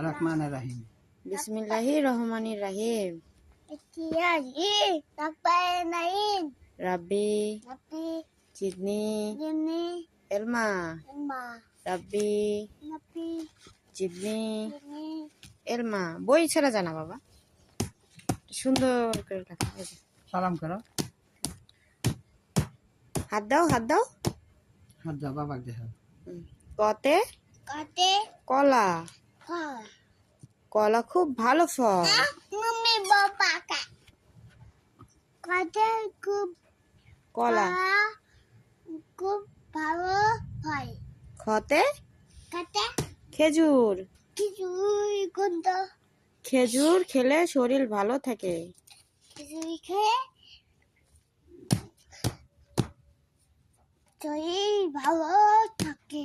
রহমানির রহিম। বিসমিল্লাহির রহমানির রহিম। রাব্বি জিদনি এলমা। রাব্বি জিদনি এলমা। বই ছেড়ে জানা বাবা, সুন্দর করে লেখা। সালাম করো। হাত দাও, হাত দাও। হাত দাও বাবাকে দেখাও। কতে কলা। কলা খুব ভালো ফল। কলা খুব ভালো হয়। খতে খেজুর। খেজুর খেলে শরীর ভালো থাকে। শরীর ভালো থাকে।